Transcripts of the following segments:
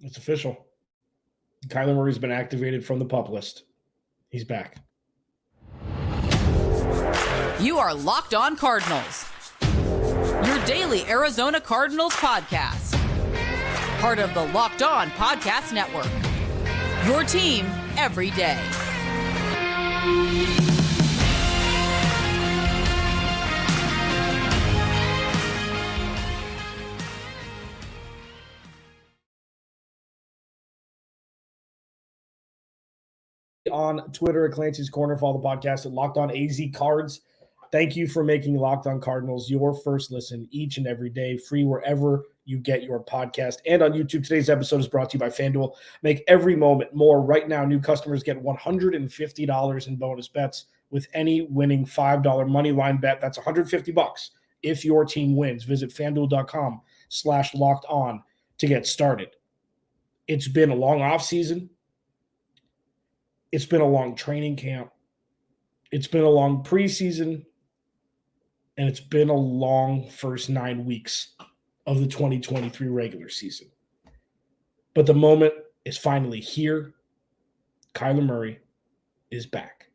It's official. Kyler Murray's been activated from the PUP list. He's back. You are Locked On Cardinals, your daily Arizona Cardinals podcast. Part of the Locked On Podcast Network, your team every day. On Twitter at Clancy's Corner, follow the podcast at Locked On AZ Cards. Thank you for making Locked On Cardinals your first listen each and every day, free wherever you get your podcast and on YouTube. Today's episode is brought to you by FanDuel. Make every moment more. Right now, new customers get $150 in bonus bets with any winning $5 money line bet. That's $150 if your team wins. Visit FanDuel.com/lockedon to get started. It's been a long offseason. It's been a long training camp. It's been a long preseason. And it's been a long first 9 weeks of the 2023 regular season. But the moment is finally here. Kyler Murray is back.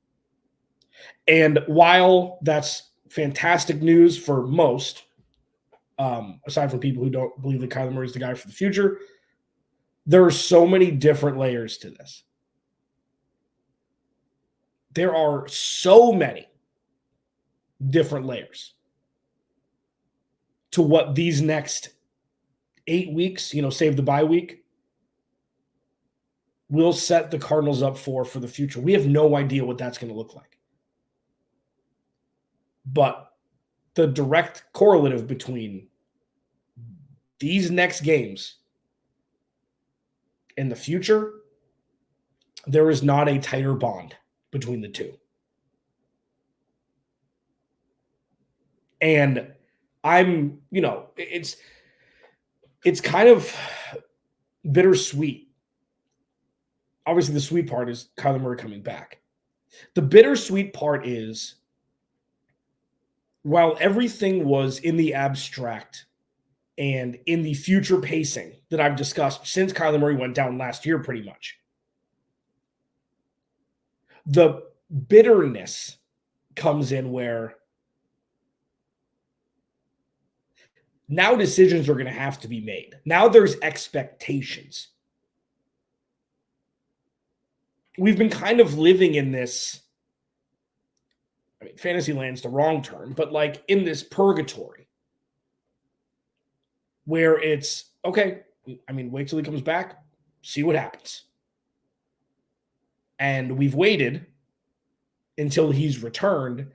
And while that's fantastic news for most, aside from people who don't believe that Kyler Murray is the guy for the future, there are so many different layers to this. There are so many different layers to what these next 8 weeks, save the bye week, will set the Cardinals up for the future. We have no idea what that's going to look like. But the direct correlative between these next games and the future, there is not a tighter bond between the two. And I'm, it's kind of bittersweet. Obviously, the sweet part is Kyler Murray coming back. The bittersweet part is, while everything was in the abstract and in the future pacing that I've discussed since Kyler Murray went down last year pretty much, the bitterness comes in where now decisions are going to have to be made. Now there's expectations. We've been kind of living in this, fantasy land's the wrong term, but like in this purgatory where it's, okay, wait till he comes back, see what happens. And we've waited until he's returned,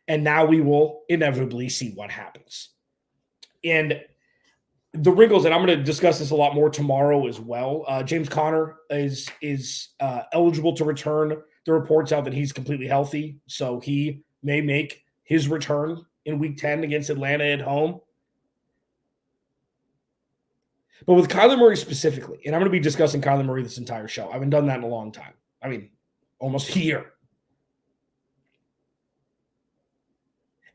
and now we will inevitably see what happens. And the wrinkles, and I'm going to discuss this a lot more tomorrow as well. James Conner is eligible to return. The reports out that he's completely healthy, so he may make his return in Week 10 against Atlanta at home. But with Kyler Murray specifically, and I'm going to be discussing Kyler Murray this entire show. I haven't done that in a long time. Almost a year.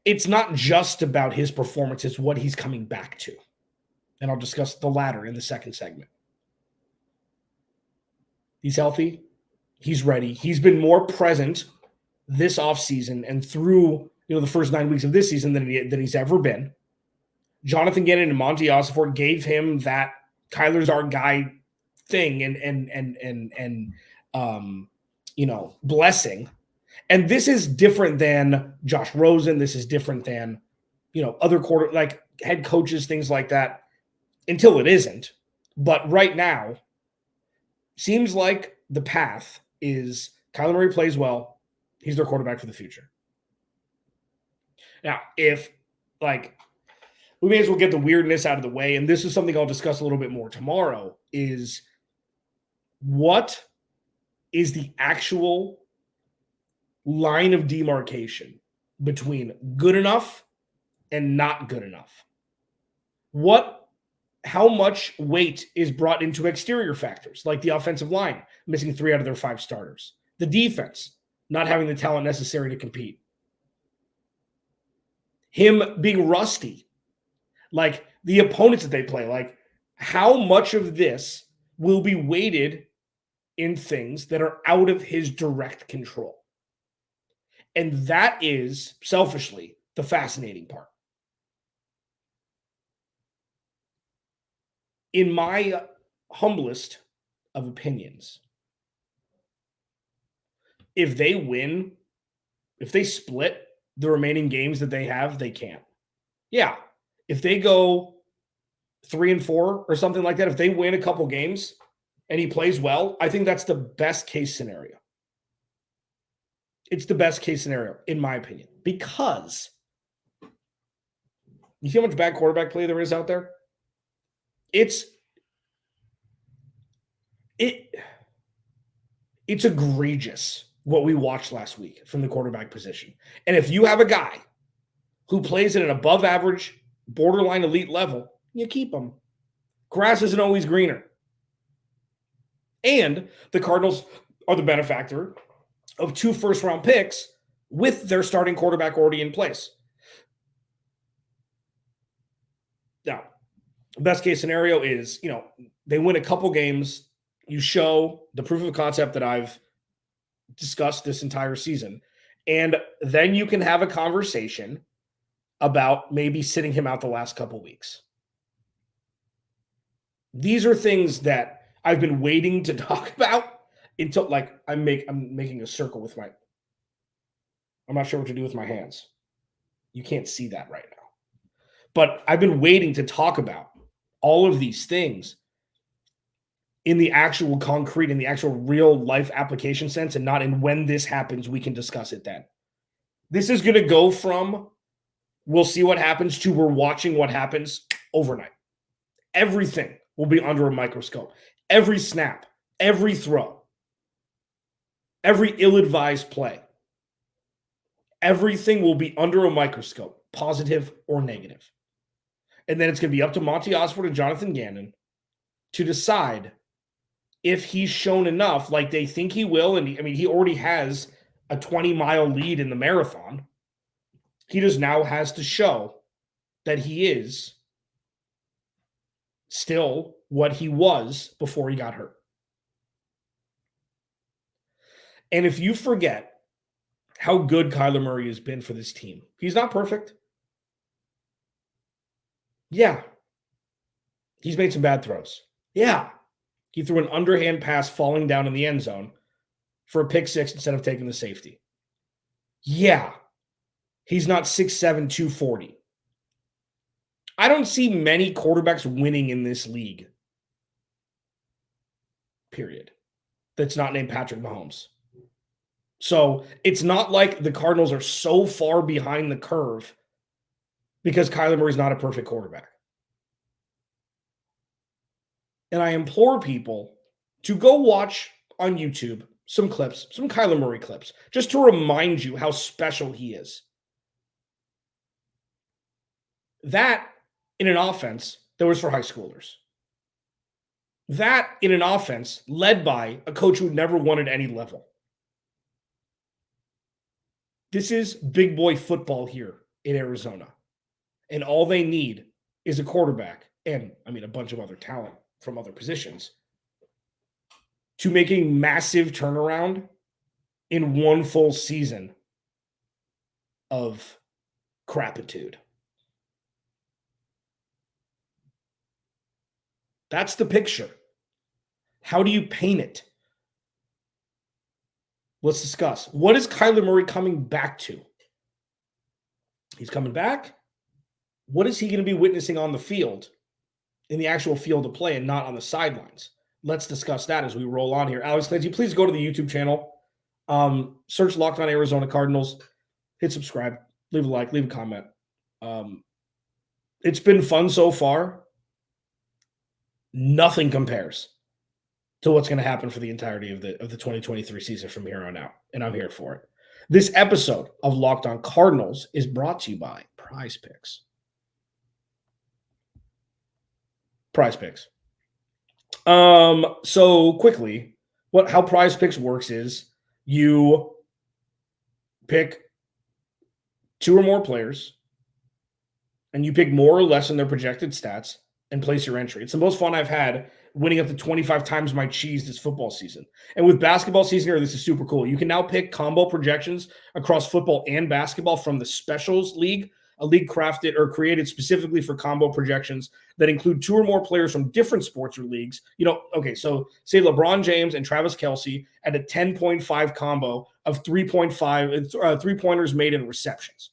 It's not just about his performance, it's what he's coming back to. And I'll discuss the latter in the second segment. He's healthy. He's ready. He's been more present this offseason and through the first 9 weeks of this season than he's ever been. Jonathan Gannon and Monty Ossenfort gave him that Kyler's our guy thing and blessing. And this is different than Josh Rosen. This is different than, other head coaches, things like that, until it isn't. But right now, seems like the path is Kyler Murray plays well. He's their quarterback for the future. Now, if we may as well get the weirdness out of the way, and this is something I'll discuss a little bit more tomorrow, is what is the actual line of demarcation between good enough and not good enough? How much weight is brought into exterior factors, like the offensive line missing 3 out of their 5 starters, the defense not having the talent necessary to compete, him being rusty, like the opponents that they play, like how much of this will be weighted in things that are out of his direct control? And that is, selfishly, the fascinating part. In my humblest of opinions, if they win, if they split the remaining games that they have, they can't. Yeah. If they go 3-4 or something like that, if they win a couple games and he plays well, I think that's the best case scenario. It's the best case scenario, in my opinion, because you see how much bad quarterback play there is out there? It's egregious what we watched last week from the quarterback position. And if you have a guy who plays at an above average, borderline elite level, you keep him. Grass isn't always greener. And the Cardinals are the benefactor of 2 first-round picks with their starting quarterback already in place. Now, best case scenario is, they win a couple games. You show the proof of concept that I've discussed this entire season. And then you can have a conversation about maybe sitting him out the last couple weeks. These are things that I've been waiting to talk about until, I'm making a circle with I'm not sure what to do with my hands. You can't see that right now. But I've been waiting to talk about all of these things in the actual concrete, in the actual real life application sense, and not in when this happens, we can discuss it then. This is going to go from we'll see what happens to we're watching what happens overnight. Everything will be under a microscope. Every snap, every throw, every ill-advised play. Everything will be under a microscope, positive or negative. And then it's going to be up to Monty Osborne and Jonathan Gannon to decide if he's shown enough like they think he will. And he already has a 20-mile lead in the marathon. He just now has to show that he is still what he was before he got hurt. And if you forget how good Kyler Murray has been for this team, he's not perfect. Yeah. He's made some bad throws. Yeah. He threw an underhand pass falling down in the end zone for a pick six instead of taking the safety. Yeah. He's not 6'7", 240. I don't see many quarterbacks winning in this league. Period. That's not named Patrick Mahomes. So it's not like the Cardinals are so far behind the curve because Kyler Murray's not a perfect quarterback. And I implore people to go watch on YouTube some clips, some Kyler Murray clips, just to remind you how special he is. That in an offense that was for high schoolers. That in an offense led by a coach who never won at any level. This is big boy football here in Arizona. And all they need is a quarterback and, a bunch of other talent from other positions to make a massive turnaround in one full season of crapitude. That's the picture. How do you paint it? Let's discuss. What is Kyler Murray coming back to? He's coming back. What is he going to be witnessing on the field, in the actual field of play and not on the sidelines? Let's discuss that as we roll on here. Alex Clancy, please go to the YouTube channel. Search Locked On Arizona Cardinals. Hit subscribe. Leave a like. Leave a comment. It's been fun so far. Nothing compares to what's going to happen for the entirety of the 2023 season from here on out, and I'm here for it. This episode of Locked On Cardinals is brought to you by PrizePicks. PrizePicks. So quickly, how PrizePicks works is you pick 2 or more players, and you pick more or less in their projected stats, and place your entry. It's the most fun I've had winning up to 25 times my cheese this football season. And with basketball season here, this is super cool. You can now pick combo projections across football and basketball from the Specials League, a league crafted or created specifically for combo projections that include 2 or more players from different sports or leagues. Okay, so say LeBron James and Travis Kelce at a 10.5 combo of 3.5 three-pointers made in receptions.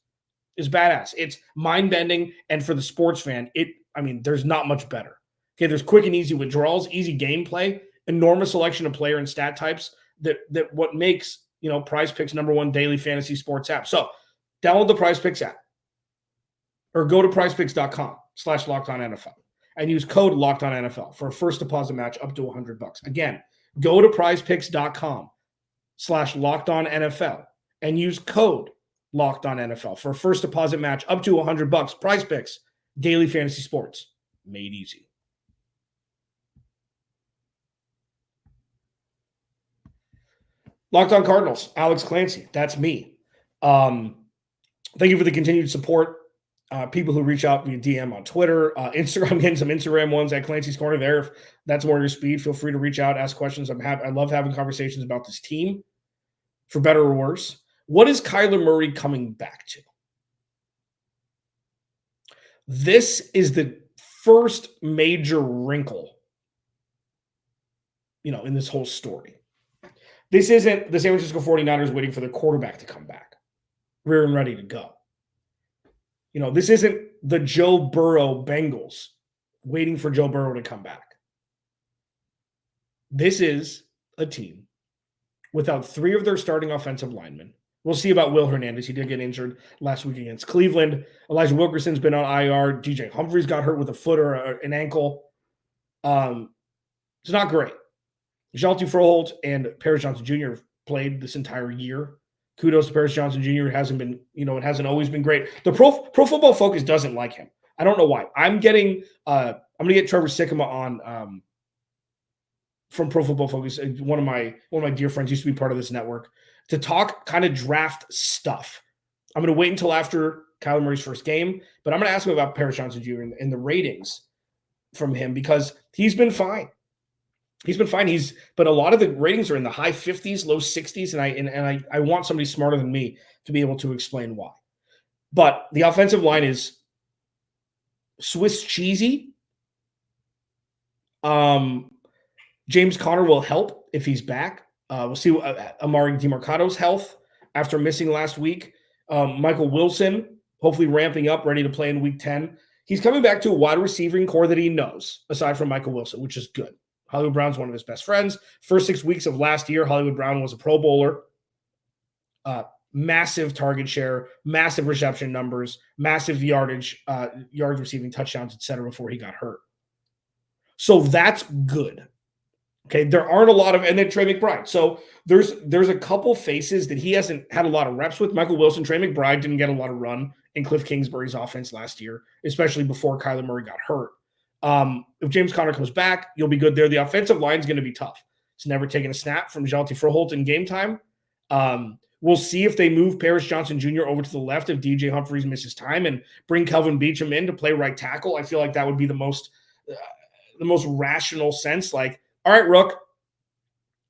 Is badass. It's mind-bending, and for the sports fan, there's not much better. Okay, there's quick and easy withdrawals, easy gameplay, enormous selection of player and stat types that what makes, PrizePicks #1 daily fantasy sports app. So download the PrizePicks app or go to prizepicks.com/LockedOnNFL and use code LockedOnNFL for a first deposit match up to $100. Again, go to prizepicks.com/LockedOnNFL and use code LockedOnNFL for a first deposit match up to $100. PrizePicks, daily fantasy sports made easy. Locked On Cardinals, Alex Clancy. That's me. Thank you for the continued support. People who reach out via DM on Twitter, Instagram. I'm getting some Instagram ones at Clancy's Corner there. If that's more your speed, feel free to reach out, ask questions. I love having conversations about this team, for better or worse. What is Kyler Murray coming back to? This is the first major wrinkle, in this whole story. This isn't the San Francisco 49ers waiting for their quarterback to come back, rear and ready to go. This isn't the Joe Burrow Bengals waiting for Joe Burrow to come back. This is a team without 3 of their starting offensive linemen. We'll see about Will Hernandez. He did get injured last week against Cleveland. Elijah Wilkerson's been on IR. DJ Humphries got hurt with a foot or an ankle. It's not great. Jalti Froholt and Paris Johnson Jr. have played this entire year. Kudos to Paris Johnson Jr. It hasn't been, it hasn't always been great. The Pro Football Focus doesn't like him. I don't know why. I'm going to get Trevor Sikkema on from Pro Football Focus. One of my dear friends used to be part of this network to talk kind of draft stuff. I'm going to wait until after Kyler Murray's first game, but I'm going to ask him about Paris Johnson Jr. and the ratings from him because he's been fine. He's been fine. But a lot of the ratings are in the high 50s, low 60s, and I want somebody smarter than me to be able to explain why. But the offensive line is Swiss cheesy. James Conner will help if he's back. We'll see Amari DeMarcado's health after missing last week. Michael Wilson, hopefully ramping up, ready to play in week 10. He's coming back to a wide receiving core that he knows, aside from Michael Wilson, which is good. Hollywood Brown's one of his best friends. First 6 weeks of last year, Hollywood Brown was a Pro Bowler. Massive target share, massive reception numbers, massive yards receiving, touchdowns, etc. before he got hurt. So that's good. Okay, there aren't a lot of, and then Trey McBride. So there's a couple faces that he hasn't had a lot of reps with. Michael Wilson, Trey McBride didn't get a lot of run in Cliff Kingsbury's offense last year, especially before Kyler Murray got hurt. If James Conner comes back, you'll be good there. The offensive line is going to be tough. It's never taken a snap from Jalti Froholt in game time. We'll see if they move Paris Johnson Jr. over to the left if DJ Humphries misses time and bring Kelvin Beachum in to play right tackle. I feel like that would be the most rational sense. Like, all right, Rook.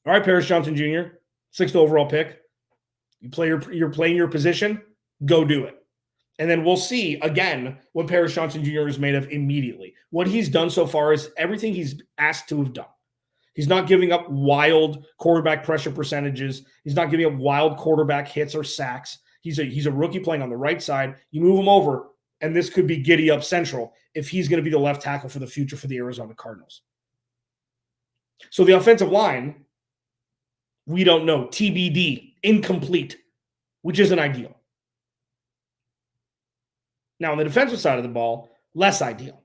All right, Paris Johnson Jr., 6th overall pick. You're playing your position. Go do it. And then we'll see, again, what Paris Johnson Jr. is made of immediately. What he's done so far is everything he's asked to have done. He's not giving up wild quarterback pressure percentages. He's not giving up wild quarterback hits or sacks. He's a rookie playing on the right side. You move him over, and this could be giddy up central if he's going to be the left tackle for the future for the Arizona Cardinals. So the offensive line, we don't know. TBD, incomplete, which isn't ideal. Now, on the defensive side of the ball, less ideal.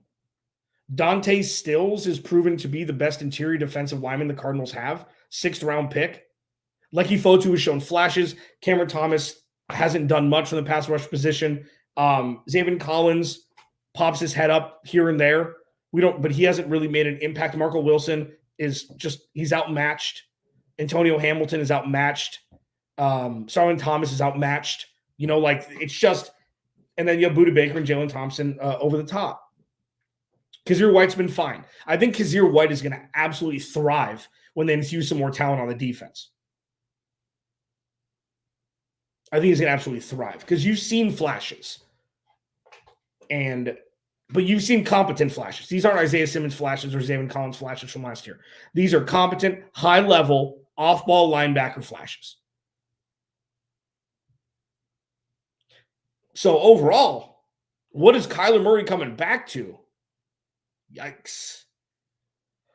Dante Stills is proven to be the best interior defensive lineman the Cardinals have. 6th-round pick. Lecky Fotu has shown flashes. Cameron Thomas hasn't done much from the pass rush position. Zaven Collins pops his head up here and there. But he hasn't really made an impact. Marco Wilson he's outmatched. Antonio Hamilton is outmatched. Starlin Thomas is outmatched. It's just, and then you have Budda Baker and Jalen Thompson over the top. Kazir White's been fine. I think Kazir White is going to absolutely thrive when they infuse some more talent on the defense. I think he's going to absolutely thrive because you've seen flashes. But you've seen competent flashes. These aren't Isaiah Simmons flashes or Zayvon Collins flashes from last year. These are competent, high-level, off-ball linebacker flashes. So overall, what is Kyler Murray coming back to? Yikes.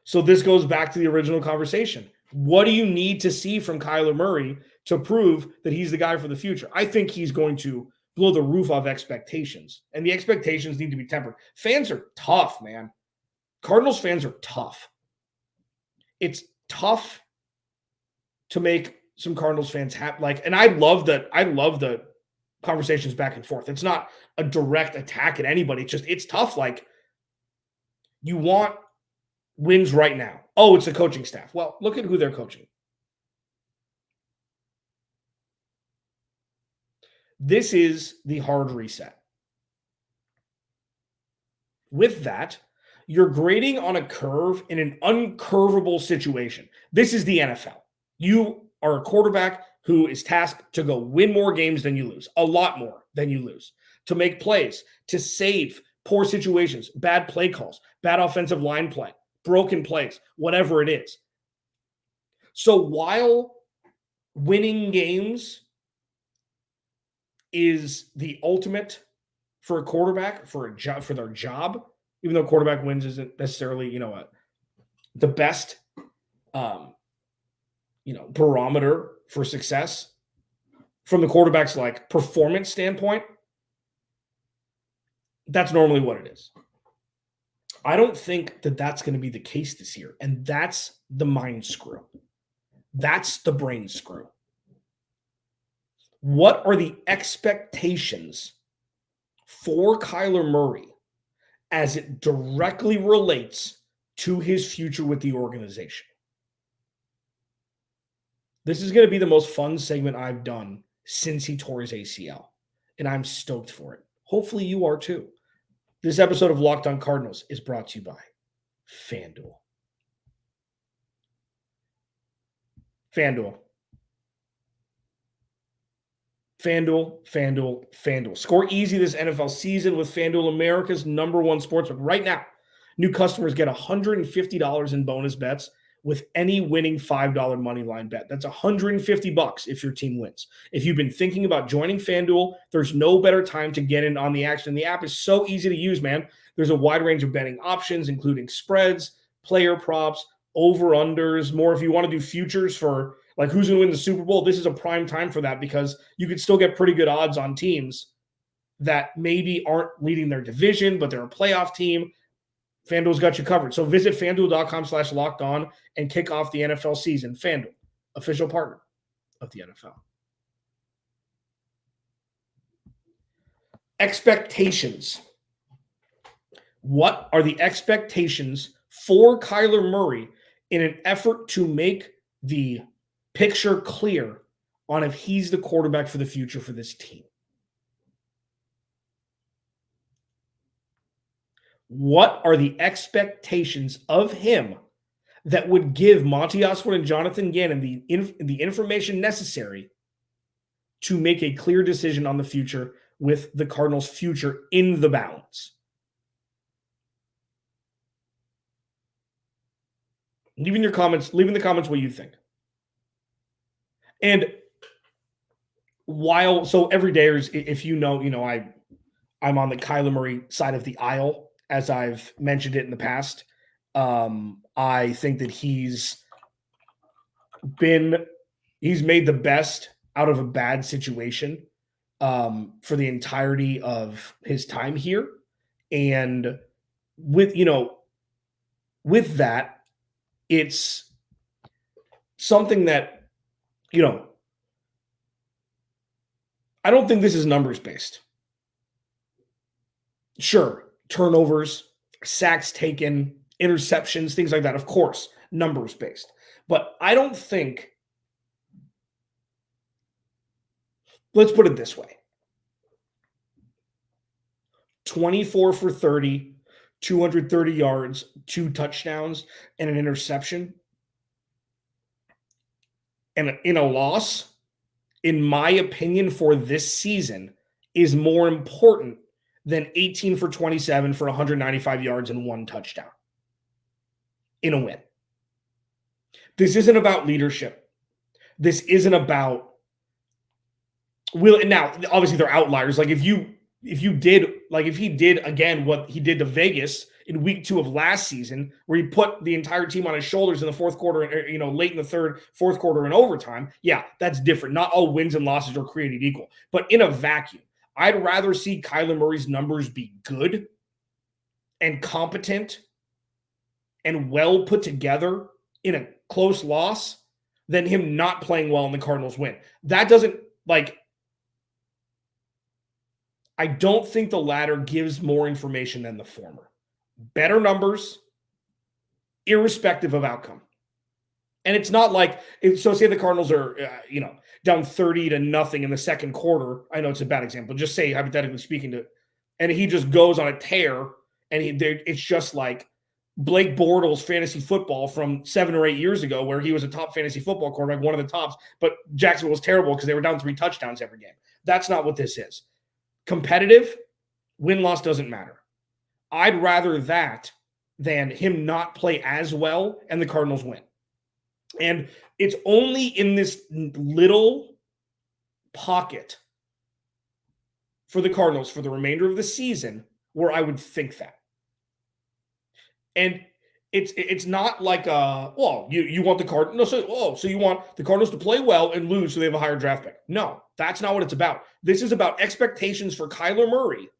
So this goes back to the original conversation. What do you need to see from Kyler Murray to prove that he's the guy for the future? I think he's going to blow the roof off expectations, and the expectations need to be tempered. Fans are tough, man. Cardinals fans are tough. It's tough to make some Cardinals fans happy. And I love the conversations back and forth. It's not a direct attack at anybody. It's tough. You want wins right now. Oh, it's the coaching staff. Well, look at who they're coaching. This is the hard reset. With that, you're grading on a curve in an uncurvable situation. This is the NFL. You are a quarterback who is tasked to go win more games than you lose, a lot more than you lose, to make plays, to save poor situations, bad play calls, bad offensive line play, broken plays, whatever it is. So while winning games is the ultimate for a quarterback, for their job, even though quarterback wins isn't necessarily, the best, barometer for success from the quarterback's performance standpoint, that's normally what it is. I don't think that that's going to be the case this year. And that's the mind screw. That's the brain screw. What are the expectations for Kyler Murray as it directly relates to his future with the organization? This is going to be the most fun segment I've done since he tore his ACL, and I'm stoked for it. Hopefully you are too. This episode of Locked On Cardinals is brought to you by FanDuel. FanDuel. Score easy this NFL season with FanDuel, America's #1 sportsbook. Right now, new customers get $150 in bonus bets with any winning $5 money line bet. That's $150 if your team wins. If you've been thinking about joining FanDuel, there's no better time to get in on the action. The app is so easy to use, man. There's a wide range of betting options, including spreads, player props, over-unders, more. If you want to do futures for who's going to win the Super Bowl, this is a prime time for that because you could still get pretty good odds on teams that maybe aren't leading their division, but they're a playoff team. FanDuel's got you covered. So visit FanDuel.com/lockedon and kick off the NFL season. FanDuel, official partner of the NFL. Expectations. What are the expectations for Kyler Murray in an effort to make the picture clear on if he's the quarterback for the future for this team? What are the expectations of him that would give Monty Osborne and Jonathan Gannon the information necessary to make a clear decision on the future with the Cardinals' future in the balance? Leave in the comments what you think. And every day, if I'm on the Kyler Murray side of the aisle, as I've mentioned it in the past. I think that he's made the best out of a bad situation for the entirety of his time here. And with that, it's something that, I don't think this is numbers based. Sure, turnovers, sacks taken, interceptions, things like that, of course, numbers based. But I don't think, let's put it this way, 24 for 30, 230 yards, 2 touchdowns, and an interception, and in a loss, in my opinion, for this season, is more important than 18 for 27 for 195 yards and 1 touchdown in a win. This isn't about leadership. This isn't about now, obviously they're outliers. Like if he did again what he did to Vegas in week 2 of last season, where he put the entire team on his shoulders in the fourth quarter, late in the third, fourth quarter, and overtime, yeah, that's different. Not all wins and losses are created equal. But in a vacuum, I'd rather see Kyler Murray's numbers be good and competent and well put together in a close loss than him not playing well and the Cardinals win. That doesn't, I don't think the latter gives more information than the former. Better numbers, irrespective of outcome. And it's not like, so say the Cardinals are, down 30-0 in the second quarter. I know it's a bad example. Just say, hypothetically speaking, and he just goes on a tear, and it's just like Blake Bortles fantasy football from 7 or 8 years ago, where he was a top fantasy football quarterback, one of the tops, but Jacksonville was terrible because they were down 3 touchdowns every game. That's not what this is. Competitive, win-loss doesn't matter. I'd rather that than him not play as well and the Cardinals win. And it's only in this little pocket for the Cardinals for the remainder of the season where I would think that. And it's not like you want the Cardinals. So you want the Cardinals to play well and lose so they have a higher draft pick. No, that's not what it's about. This is about expectations for Kyler Murray.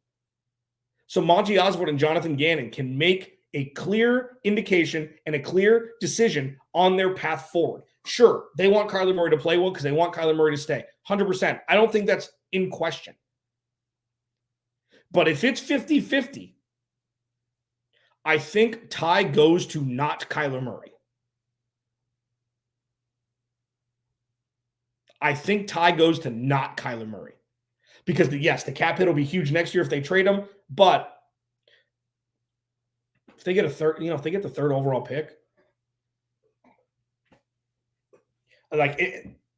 So Monty Osborne and Jonathan Gannon can make a clear indication and a clear decision on their path forward. Sure, they want Kyler Murray to play well because they want Kyler Murray to stay. 100%. I don't think that's in question. But if it's 50-50, I think tie goes to not Kyler Murray. I think tie goes to not Kyler Murray. Because, the cap hit will be huge next year if they trade him. But if they get the third overall pick,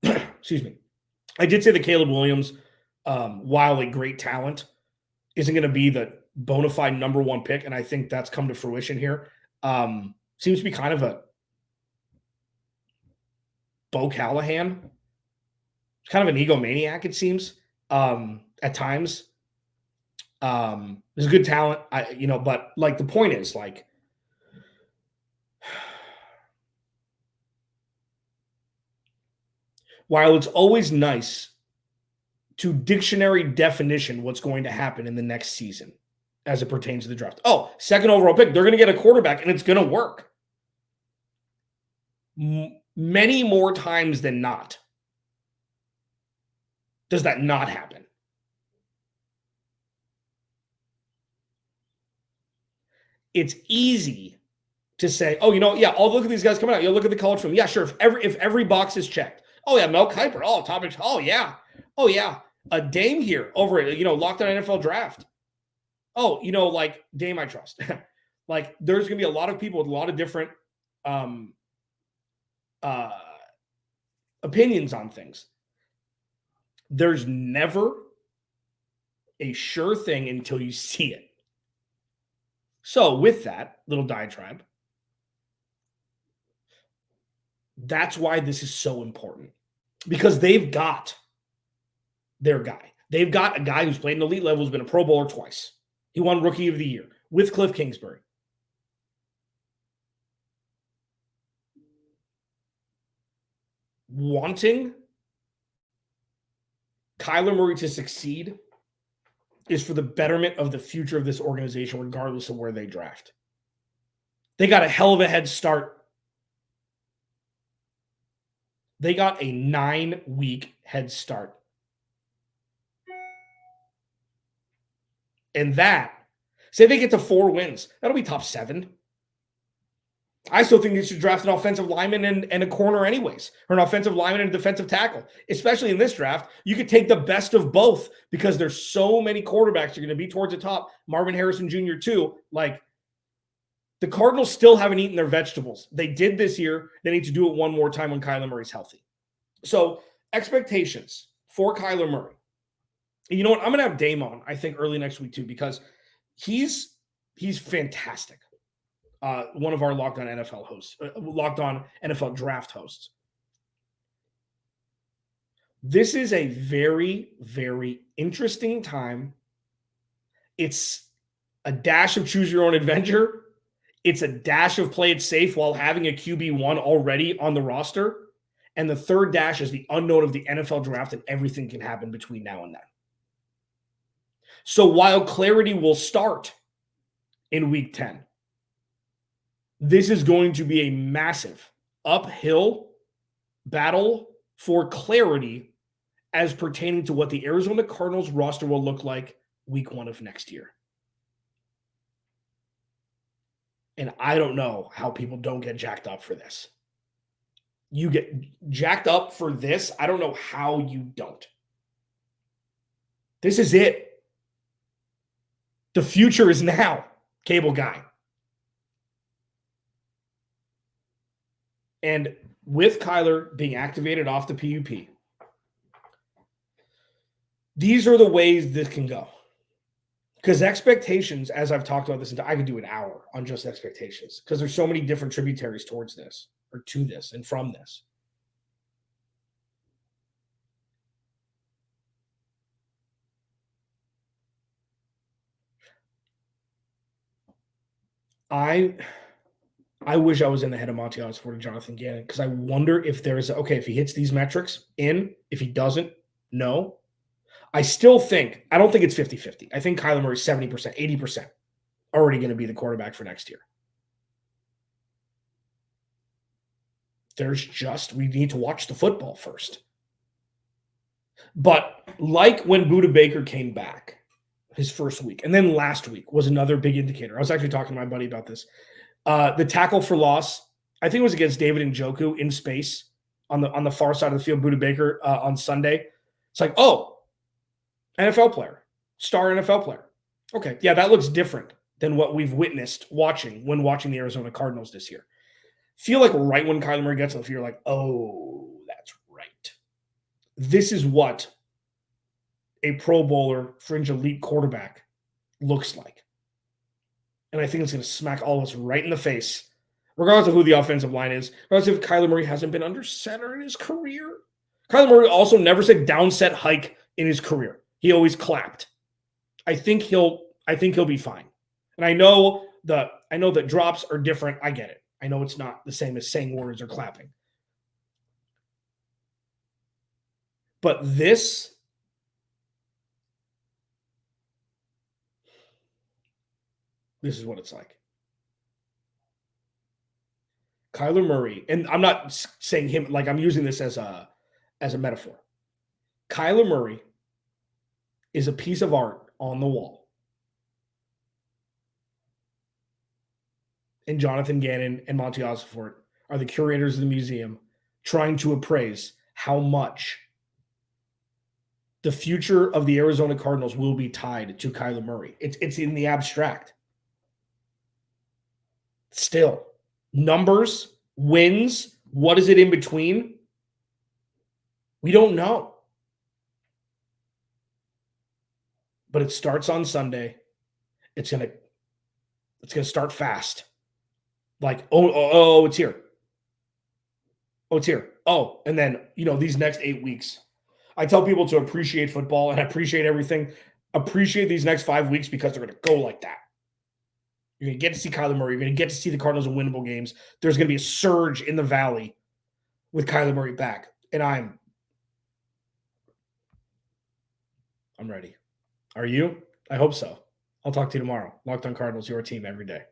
excuse me. I did say that Caleb Williams, while a great talent, isn't going to be the bona fide number 1 pick, and I think that's come to fruition here. Seems to be kind of a Bo Callahan. Kind of an egomaniac, it seems, at times. There's good talent, but the point is, while it's always nice to dictionary definition what's going to happen in the next season as it pertains to the draft. Oh, second overall pick, they're going to get a quarterback, and it's going to work. Many more times than not does that not happen. It's easy to say, I'll look at these guys coming out. You'll look at the college film. Yeah, sure. If every box is checked. Oh, yeah, Mel Kiper. Oh, topics. Oh, yeah. Oh, yeah. A Dame here over at, Locked On NFL Draft. Oh, Dame I trust. There's going to be a lot of people with a lot of different opinions on things. There's never a sure thing until you see it. So with that little diatribe, that's why this is so important. Because they've got their guy. They've got a guy who's played in elite level, who's been a Pro Bowler twice. He won Rookie of the Year with Cliff Kingsbury. Wanting Kyler Murray to succeed is for the betterment of the future of this organization, regardless of where they draft. They got a hell of a head start. They got a 9-week head start. And that, say they get to 4 wins, that'll be top 7. I still think they should draft an offensive lineman and a corner anyways, or an offensive lineman and a defensive tackle. Especially in this draft, you could take the best of both because there's so many quarterbacks you're going to be towards the top. Marvin Harrison Jr. too. The Cardinals still haven't eaten their vegetables. They did this year. They need to do it one more time when Kyler Murray's healthy. So expectations for Kyler Murray. You know what? I'm going to have Dame on, I think, early next week too, because he's fantastic. One of our Locked On NFL hosts, Locked On NFL Draft hosts. This is a very, very interesting time. It's a dash of choose your own adventure. It's a dash of play it safe while having a QB1 already on the roster. And the third dash is the unknown of the NFL draft, and everything can happen between now and then. So while clarity will start in week 10, this is going to be a massive uphill battle for clarity as pertaining to what the Arizona Cardinals roster will look like week 1 of next year. And I don't know how people don't get jacked up for this. You get jacked up for this. I don't know how you don't. This is it. The future is now, cable guy. And with Kyler being activated off the PUP, these are the ways this can go. Because expectations, as I've talked about this, I could do an hour on just expectations because there's so many different tributaries towards this or to this and from this. I wish I was in the head of Monty Osborne and Jonathan Gannon because I wonder if there's, if he hits these metrics in, if he doesn't, no. I still think, I don't think it's 50-50. I think Kyler Murray's 70%, 80% already going to be the quarterback for next year. We need to watch the football first. But like when Budda Baker came back his first week, and then last week was another big indicator. I was actually talking to my buddy about this. The tackle for loss, I think it was against David Njoku in space on the far side of the field, Budda Baker on Sunday. It's like, NFL player, star NFL player. Okay, yeah, that looks different than what we've witnessed when watching the Arizona Cardinals this year. Feel like right when Kyler Murray gets on the field, you're like, oh, that's right. This is what a Pro Bowler, fringe elite quarterback looks like. And I think it's going to smack all of us right in the face, regardless of who the offensive line is, regardless if Kyler Murray hasn't been under center in his career. Kyler Murray also never said downset hike in his career. He always clapped. I think he'll be fine. And I know that drops are different. I get it. I know it's not the same as saying words or clapping. But this is what it's like. Kyler Murray, and I'm not saying him, like I'm using this as a metaphor. Kyler Murray is a piece of art on the wall. And Jonathan Gannon and Monty Osborne are the curators of the museum trying to appraise how much the future of the Arizona Cardinals will be tied to Kyler Murray. It's in the abstract. Still, numbers, wins, what is it in between? We don't know. But it starts on Sunday. It's gonna start fast. Like, it's here. Oh, it's here. Oh, and then, these next 8 weeks. I tell people to appreciate football and appreciate everything. Appreciate these next 5 weeks because they're going to go like that. You're going to get to see Kyler Murray. You're going to get to see the Cardinals in winnable games. There's going to be a surge in the valley with Kyler Murray back. And I'm ready. Are you? I hope so. I'll talk to you tomorrow. Locked On Cardinals, your team every day.